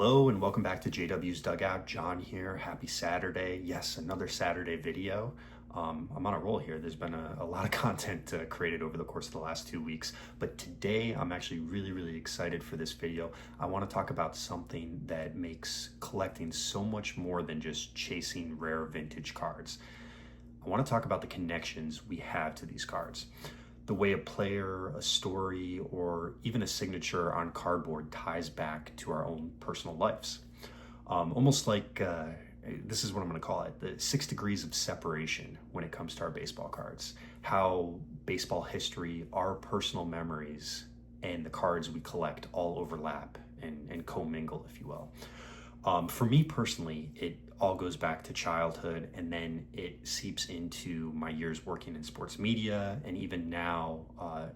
Hello and welcome back to JW's Dugout. John here. Happy Saturday. Yes, another Saturday video. I'm on a roll here. There's been a lot of content created over the course of the last 2 weeks, but today I'm actually really excited for this video. I want to talk about something that makes collecting so much more than just chasing rare vintage cards. I want to talk about the connections we have to these cards. The way a player, a story, or even a signature on cardboard ties back to our own personal lives. Almost like, this is what I'm going to call it, the 6 degrees of separation when it comes to our baseball cards. How baseball history, our personal memories, and the cards we collect all overlap and commingle, if you will. For me personally, it all goes back to childhood, and then it seeps into my years working in sports media, and even now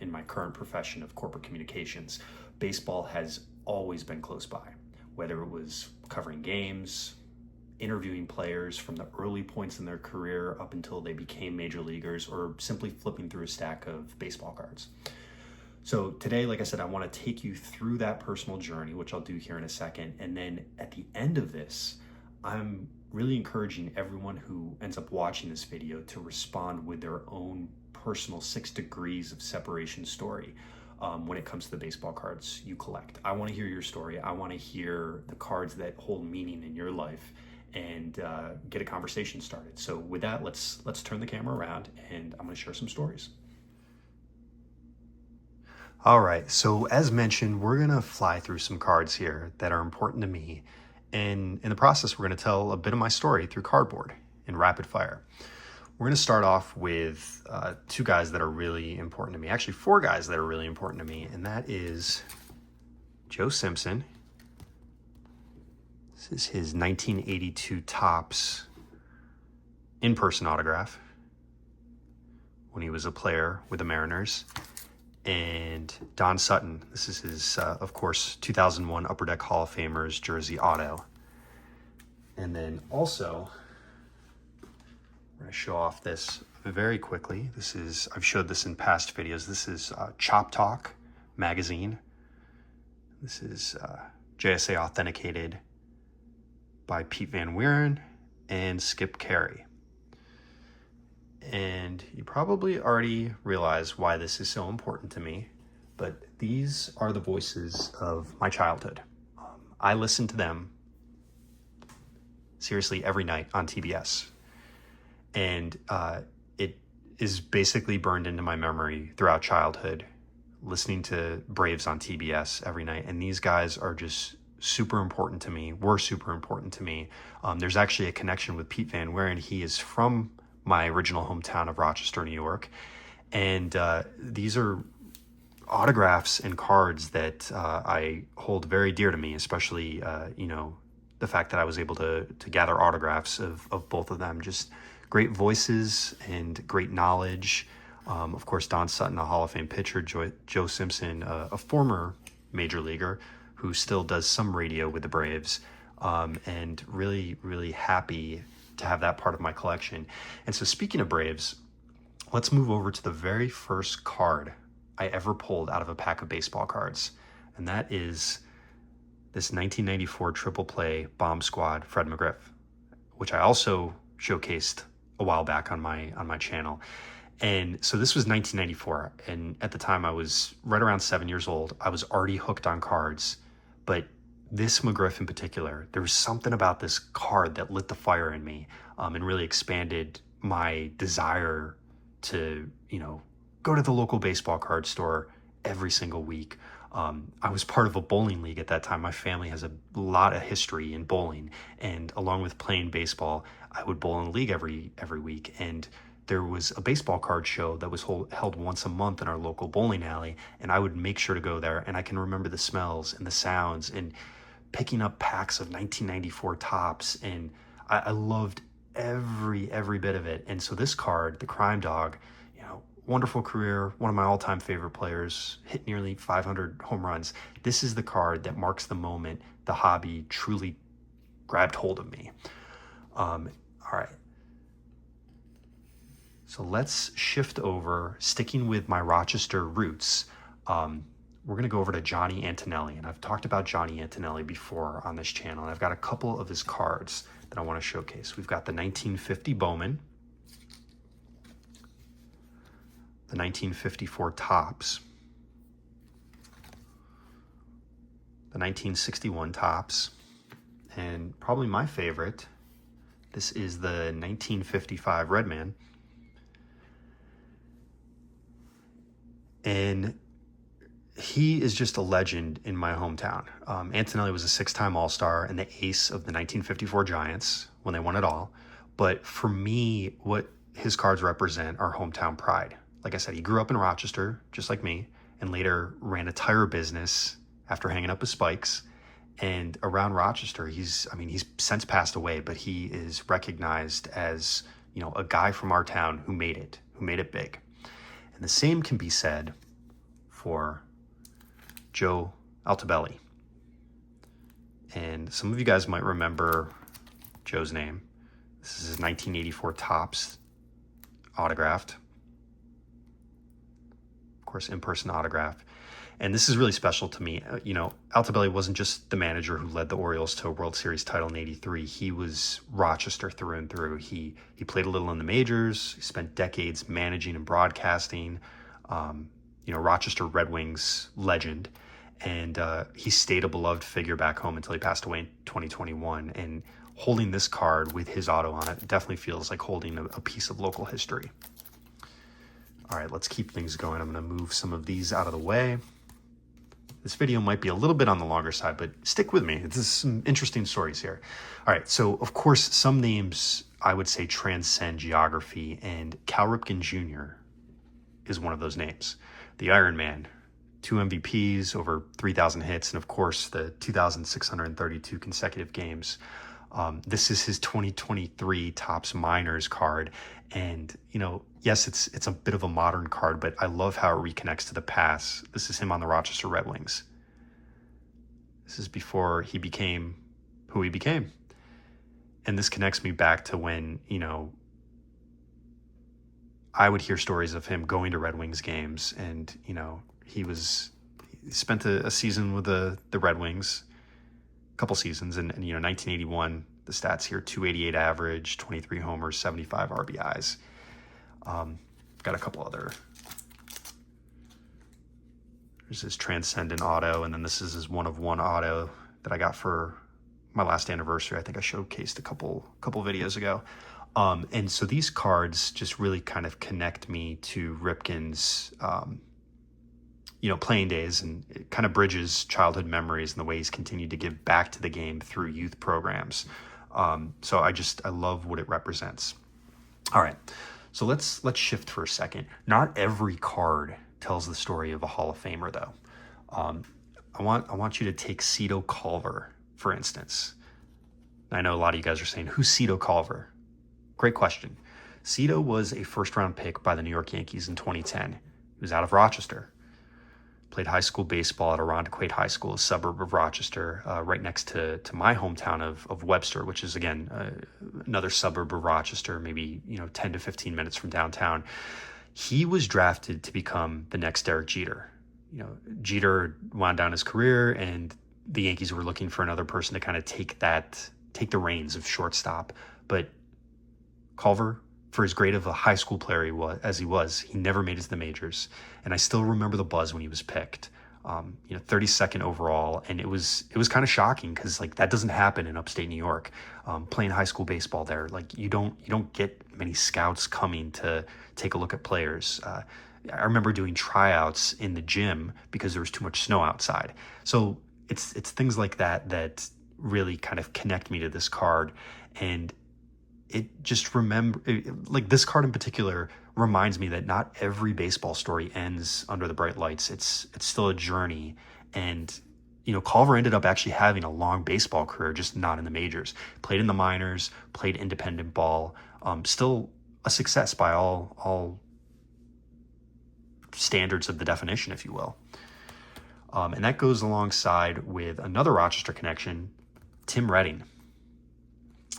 in my current profession of corporate communications. Baseball has always been close by, whether it was covering games, interviewing players from the early points in their career up until they became major leaguers, or simply flipping through a stack of baseball cards. So today, like I said, I want to take you through that personal journey, which I'll do here in a second. And then at the end of this, I'm really encouraging everyone who ends up watching this video to respond with their own personal 6 degrees of separation story when it comes to the baseball cards you collect. I want to hear your story. I want to hear the cards that hold meaning in your life and get a conversation started. So with that, let's turn the camera around and I'm going to share some stories. All right, so as mentioned, we're gonna fly through some cards here that are important to me. And in the process, we're gonna tell a bit of my story through cardboard in rapid fire. We're gonna start off with 2 guys that are really important to me. Actually, 4 guys that are really important to me, and that is Joe Simpson. This is his 1982 Topps in-person autograph when he was a player with the Mariners. And Don Sutton, this is his, of course, 2001 Upper Deck Hall of Famers jersey auto. And then also, we're going to show off this very quickly. This is, I've showed this in past videos. This is Chop Talk magazine. This is JSA authenticated by Pete Van Wieren and Skip Carey. And you probably already realize why this is so important to me, but these are the voices of my childhood. I listened to them seriously every night on TBS. And it is basically burned into my memory throughout childhood, listening to Braves on TBS every night. And these guys are just super important to me, were super important to me. There's actually a connection with Pete Van Wieren. He is from my original hometown of Rochester, New York. And these are autographs and cards that I hold very dear to me, especially, the fact that I was able to gather autographs of both of them. Just great voices and great knowledge. Of course, Don Sutton, a Hall of Fame pitcher, Joe Simpson, a former major leaguer who still does some radio with the Braves, and really happy to have that part of my collection. And so speaking of Braves, let's move over to the very first card I ever pulled out of a pack of baseball cards. And that is this 1994 triple play Bomb Squad Fred McGriff, which I also showcased a while back on my channel. And so this was 1994. And at the time I was right around 7 years old. I was already hooked on cards, but this McGriff in particular, there was something about this card that lit the fire in me, and really expanded my desire to, go to the local baseball card store every single week. I was part of a bowling league at that time. My family has a lot of history in bowling, and along with playing baseball, I would bowl in a league every week. And there was a baseball card show that was held once a month in our local bowling alley, and I would make sure to go there. And I can remember the smells and the sounds and picking up packs of 1994 Topps, and I loved every bit of it. And so this card, the Crime Dog, wonderful career, one of my all-time favorite players, hit nearly 500 home runs. This is the card that marks the moment the hobby truly grabbed hold of me. All right. So let's shift over, sticking with my Rochester roots. we're going to go over to Johnny Antonelli. And I've talked about Johnny Antonelli before on this channel. And I've got a couple of his cards that I want to showcase. We've got the 1950 Bowman, the 1954 Topps, the 1961 Topps, and probably my favorite, this is the 1955 Redman. And he is just a legend in my hometown. Antonelli was a 6-time All-Star and the ace of the 1954 Giants when they won it all. But for me, what his cards represent are hometown pride. Like I said, he grew up in Rochester, just like me, and later ran a tire business after hanging up his spikes. And around Rochester, he's since passed away, but he is recognized as, a guy from our town who made it big. And the same can be said for Joe Altobelli. And some of you guys might remember Joe's name. This is his 1984 Topps autographed. Of course, in-person autograph. And this is really special to me. Altobelli wasn't just the manager who led the Orioles to a World Series title in '83. He was Rochester through and through. He played a little in the majors. He spent decades managing and broadcasting. Rochester Red Wings legend. And he stayed a beloved figure back home until he passed away in 2021. And holding this card with his auto on it definitely feels like holding a piece of local history. All right, let's keep things going. I'm going to move some of these out of the way. This video might be a little bit on the longer side, but stick with me. There's some interesting stories here. All right, so of course, some names I would say transcend geography, and Cal Ripken Jr. is one of those names. The Iron Man, 2 MVPs, over 3,000 hits, and of course, the 2,632 consecutive games. This is his 2023 Topps Minors card. And, yes, it's a bit of a modern card, but I love how it reconnects to the past. This is him on the Rochester Red Wings. This is before he became who he became. And this connects me back to when, I would hear stories of him going to Red Wings games. And, he spent a season with the Red Wings, a couple seasons. And 1981, the stats here, 288 average, 23 homers, 75 RBIs. Got a couple other. There's his Transcendent auto, and then this is his 1/1 auto that I got for my last anniversary. I think I showcased a couple videos ago. And so these cards just really kind of connect me to Ripken's, playing days, and it kind of bridges childhood memories and the way he's continued to give back to the game through youth programs. So I love what it represents. All right, so let's shift for a second. Not every card tells the story of a Hall of Famer, though. I want you to take Cito Culver, for instance. I know a lot of you guys are saying, who's Cito Culver? Great question. Cito was a first-round pick by the New York Yankees in 2010. He was out of Rochester. Played high school baseball at Irondequoit High School, a suburb of Rochester, right next to my hometown of Webster, which is, again, another suburb of Rochester, maybe 10 to 15 minutes from downtown. He was drafted to become the next Derek Jeter. Jeter wound down his career, and the Yankees were looking for another person to kind of take the reins of shortstop. But Culver, for as great of a high school player he was, he never made it to the majors. And I still remember the buzz when he was picked, 32nd overall. And it was kind of shocking because that doesn't happen in upstate New York. Playing high school baseball there, you don't get many scouts coming to take a look at players. I remember doing tryouts in the gym because there was too much snow outside. So it's things like that really kind of connect me to this card. And it just this card in particular reminds me that not every baseball story ends under the bright lights. It's still a journey. And, Culver ended up actually having a long baseball career, just not in the majors. Played in the minors, played independent ball, still a success by all standards of the definition, if you will. And that goes alongside with another Rochester connection, Tim Redding.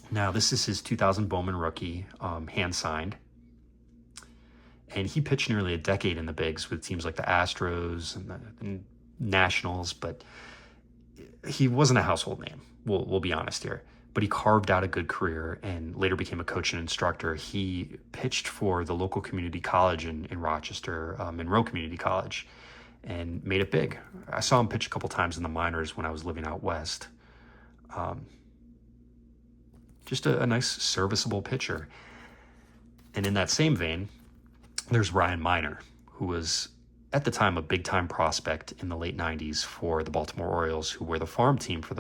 Now, this is his 2000 Bowman rookie, hand-signed. And he pitched nearly a decade in the bigs with teams like the Astros and nationals, but he wasn't a household name. We'll be honest here. But he carved out a good career and later became a coach and instructor. He pitched for the local community college in Rochester, Monroe Community College, and made it big. I saw him pitch a couple times in the minors when I was living out west. Just a nice, serviceable pitcher. And in that same vein, there's Ryan Miner, who was at the time a big-time prospect in the late 90s for the Baltimore Orioles, who were the farm team for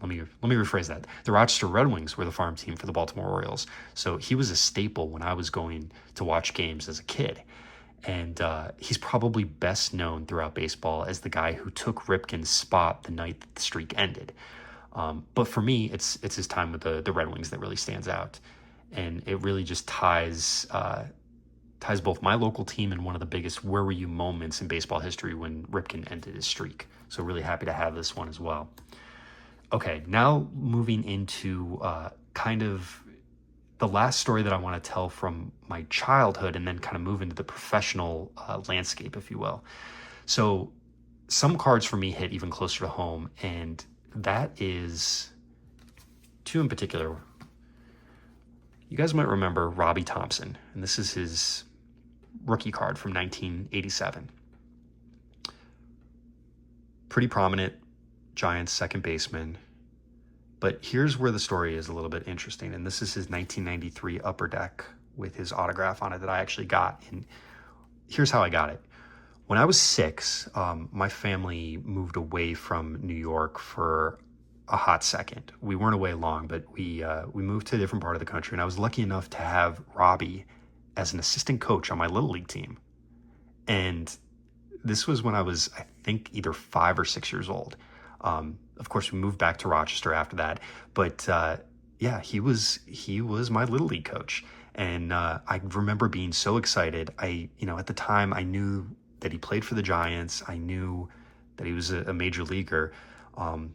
let me rephrase that. The Rochester Red Wings were the farm team for the Baltimore Orioles. So he was a staple when I was going to watch games as a kid. And he's probably best known throughout baseball as the guy who took Ripken's spot the night that the streak ended. But for me, it's his time with the Red Wings that really stands out. And it really just ties both my local team and one of the biggest where were you moments in baseball history when Ripken ended his streak. So really happy to have this one as well. Okay, now moving into kind of the last story that I want to tell from my childhood and then kind of move into the professional landscape, if you will. So some cards for me hit even closer to home, and that is two in particular. You guys might remember Robby Thompson, and this is his rookie card from 1987. Pretty prominent Giants second baseman. But here's where the story is a little bit interesting, and this is his 1993 Upper Deck with his autograph on it that I actually got. And here's how I got it. When I was 6, my family moved away from New York for a hot second. We weren't away long, but we moved to a different part of the country, and I was lucky enough to have Robby as an assistant coach on my Little League team. And this was when I was, I think, either 5 or 6 years old. Of course, we moved back to Rochester after that, but yeah, he was my Little League coach, and I remember being so excited. At the time, I knew that he played for the Giants. I knew that he was a major leaguer, and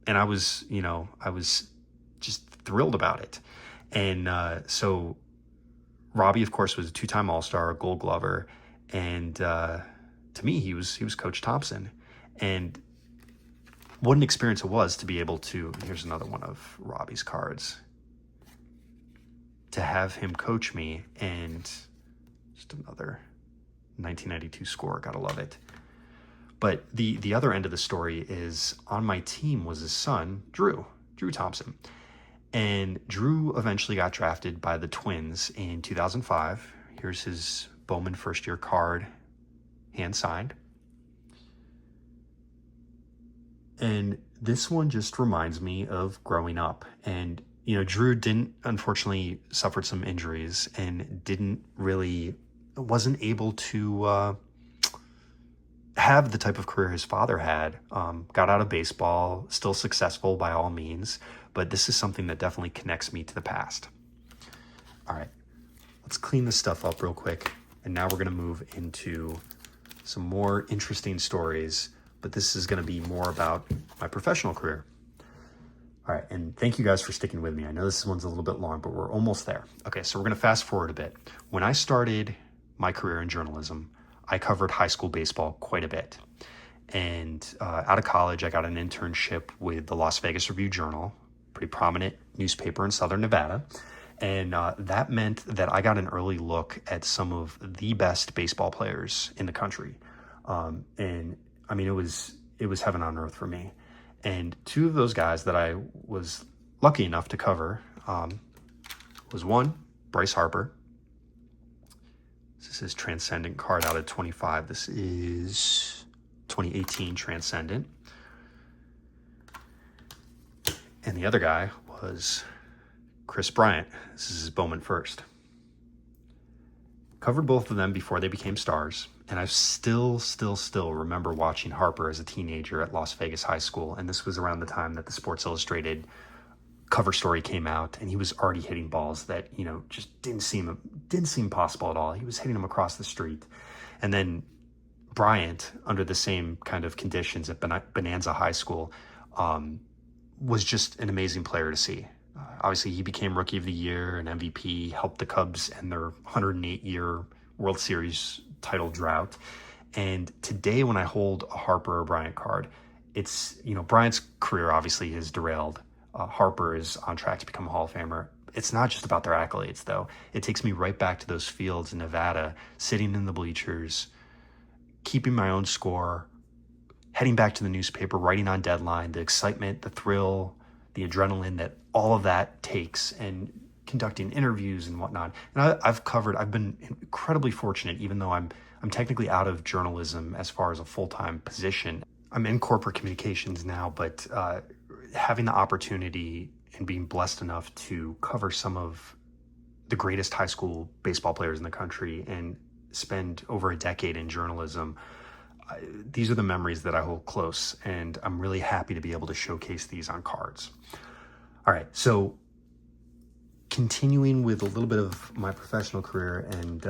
I was just thrilled about it. And so Robby, of course, was a 2-time All-Star, a Gold Glover, and to me, he was Coach Thompson. And what an experience it was to be able to, here's another one of Robby's cards, to have him coach me, and just another 1992 score, gotta love it. But the other end of the story is on my team was his son, Drew Thompson. And Drew eventually got drafted by the Twins in 2005. Here's his Bowman first year card, hand signed. And this one just reminds me of growing up. And, Drew unfortunately suffered some injuries and wasn't able to have the type of career his father had. Got out of baseball, still successful by all means, but this is something that definitely connects me to the past. All right, let's clean this stuff up real quick. And now we're going to move into some more interesting stories, but this is going to be more about my professional career. All right, and thank you guys for sticking with me. I know this one's a little bit long, but we're almost there. Okay, so we're going to fast forward a bit. When I started my career in journalism, I covered high school baseball quite a bit. And out of college, I got an internship with the Las Vegas Review-Journal, pretty prominent newspaper in Southern Nevada. And that meant that I got an early look at some of the best baseball players in the country. And I mean, it was heaven on earth for me. And two of those guys that I was lucky enough to cover was one, Bryce Harper. This is his Transcendent card out of 25. This is 2018 Transcendent. And the other guy was Kris Bryant. This is his Bowman first. Covered both of them before they became stars. And I still remember watching Harper as a teenager at Las Vegas High School. And this was around the time that the Sports Illustrated cover story came out. And he was already hitting balls that, just didn't seem possible at all. He was hitting them across the street. And then Bryant, under the same kind of conditions at Bonanza High School, was just an amazing player to see. Obviously, he became Rookie of the Year and MVP, helped the Cubs end their 108-year World Series title drought. And today when I hold a Harper or Bryant card, it's, Bryant's career obviously is derailed. Harper is on track to become a Hall of Famer. It's not just about their accolades, though. It takes me right back to those fields in Nevada, sitting in the bleachers, keeping my own score, heading back to the newspaper, writing on deadline, the excitement, the thrill, the adrenaline that all of that takes, and conducting interviews and whatnot. And I've been incredibly fortunate, even though I'm technically out of journalism as far as a full-time position. I'm in corporate communications now, but having the opportunity and being blessed enough to cover some of the greatest high school baseball players in the country and spend over a decade in journalism, these are the memories that I hold close, and I'm really happy to be able to showcase these on cards. All right, so continuing with a little bit of my professional career, and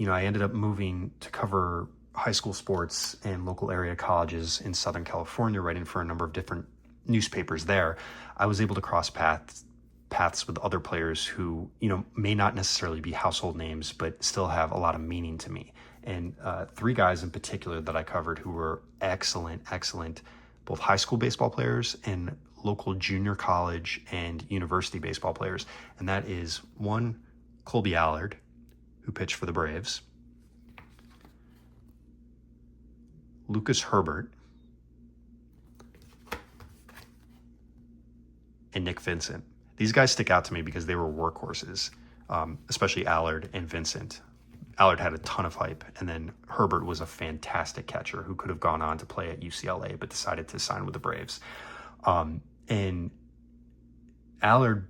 I ended up moving to cover high school sports and local area colleges in Southern California, writing for a number of different newspapers there. I was able to cross paths with other players who, may not necessarily be household names, but still have a lot of meaning to me. And three guys in particular that I covered who were excellent, both high school baseball players and local junior college and university baseball players. And that is one, Colby Allard, who pitched for the Braves, Lucas Herbert, and Nick Vincent. These guys stick out to me because they were workhorses, especially Allard and Vincent. Allard had a ton of hype, and then Herbert was a fantastic catcher who could have gone on to play at UCLA but decided to sign with the Braves. And Allard,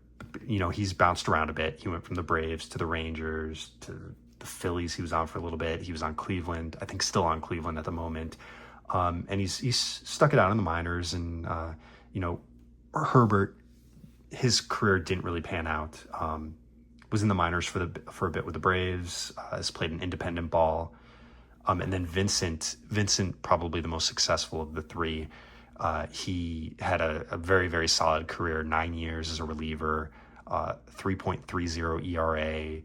he's bounced around a bit. He went from the Braves to the Rangers to the Phillies. He was on for a little bit. He was on Cleveland, I think still on Cleveland at the moment. And he's stuck it out in the minors. And, Herbert, his career didn't really pan out. Was in the minors for a bit with the Braves, has played an independent ball. And then Vincent, probably the most successful of the three. He had a very, very solid career, 9 years as a reliever, 3.30 ERA,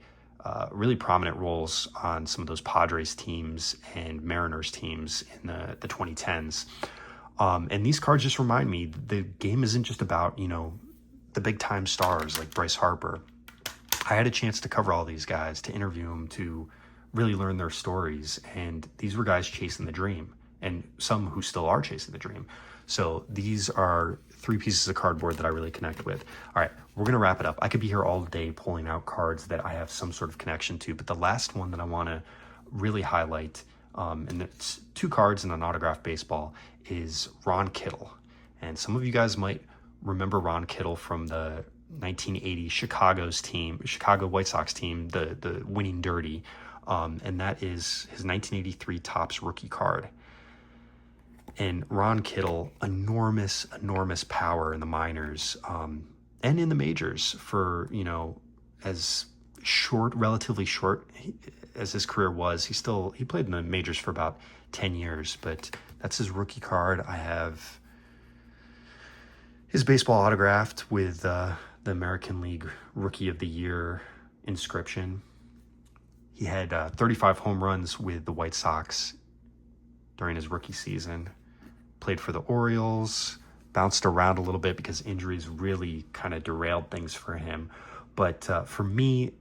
really prominent roles on some of those Padres teams and Mariners teams in the 2010s. And these cards just remind me the game isn't just about, the big time stars like Bryce Harper. I had a chance to cover all these guys, to interview them, to really learn their stories. And these were guys chasing the dream, and some who still are chasing the dream. So these are three pieces of cardboard that I really connect with. All right, we're going to wrap it up. I could be here all day pulling out cards that I have some sort of connection to, but the last one that I want to really highlight, and it's two cards in an autographed baseball, is Ron Kittle. And some of you guys might remember Ron Kittle from the 1980 Chicago White Sox team, the winning Dirty, and that is his 1983 Topps rookie card. And Ron Kittle, enormous power in the minors, and in the majors for, as relatively short as his career was. He played in the majors for about 10 years, but that's his rookie card. I have his baseball autographed with the American League Rookie of the Year inscription. He had 35 home runs with the White Sox during his rookie season. Played for the Orioles, bounced around a little bit because injuries really kind of derailed things for him. But for me,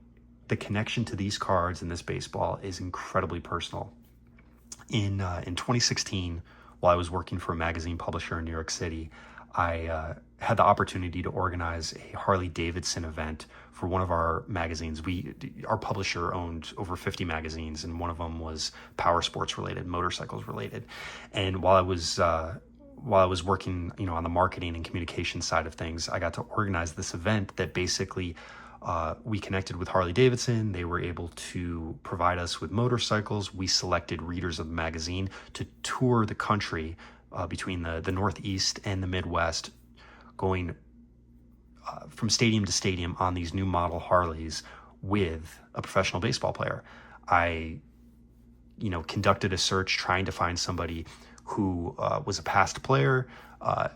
the connection to these cards and this baseball is incredibly personal. In 2016, while I was working for a magazine publisher in New York City, I had the opportunity to organize a Harley Davidson event for one of our magazines. Our publisher owned over 50 magazines, and one of them was power sports related, motorcycles related. And while I was working, on the marketing and communication side of things, I got to organize this event that basically we connected with Harley Davidson. They were able to provide us with motorcycles. We selected readers of the magazine to tour the country between the Northeast and the Midwest, going from stadium to stadium on these new model Harleys with a professional baseball player. I, conducted a search trying to find somebody who was a past player,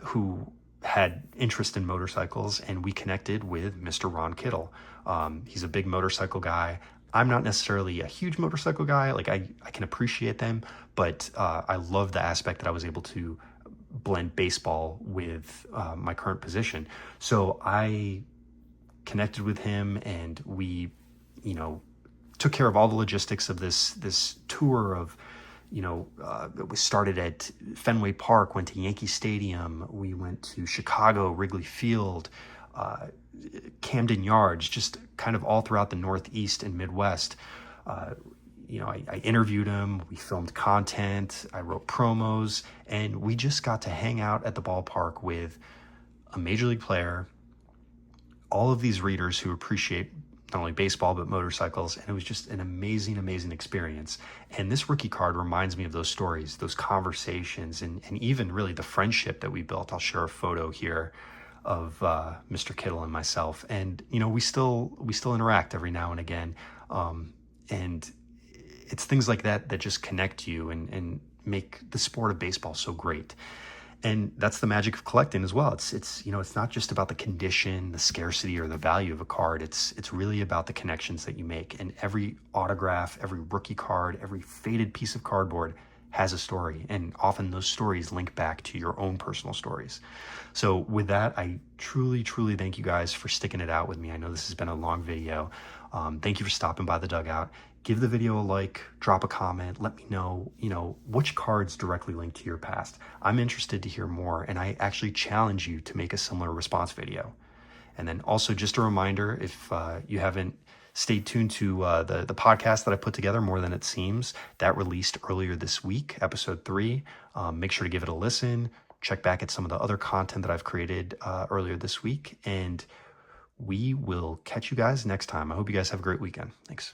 who had interest in motorcycles, and we connected with Mr. Ron Kittle. He's a big motorcycle guy. I'm not necessarily a huge motorcycle guy. Like I can appreciate them, but I love the aspect that I was able to blend baseball with my current position. So I connected with him, and we, you know, took care of all the logistics of this tour of, we started at Fenway Park, went to Yankee Stadium, we went to Chicago, Wrigley Field, Camden Yards, just kind of all throughout the Northeast and Midwest. I interviewed him, we filmed content, I wrote promos, and we just got to hang out at the ballpark with a major league player, all of these readers who appreciate not only baseball, but motorcycles. And it was just an amazing, amazing experience. And this rookie card reminds me of those stories, those conversations, and even really the friendship that we built. I'll share a photo here of Mr. Kittle and myself. And, we still interact every now and again. And it's things like that that just connect you and make the sport of baseball so great. And that's the magic of collecting as well. It's not just about the condition, the scarcity, or the value of a card. It's really about the connections that you make. And every autograph, every rookie card, every faded piece of cardboard has a story. And often those stories link back to your own personal stories. So with that, I truly, truly thank you guys for sticking it out with me. I know this has been a long video. Thank you for stopping by the dugout. Give the video a like, drop a comment, let me know, which cards directly link to your past. I'm interested to hear more, and I actually challenge you to make a similar response video. And then also just a reminder, if you haven't stayed tuned to the podcast that I put together, More Than It Seems, that released earlier this week, episode 3. Make sure to give it a listen. Check back at some of the other content that I've created earlier this week, and we will catch you guys next time. I hope you guys have a great weekend. Thanks.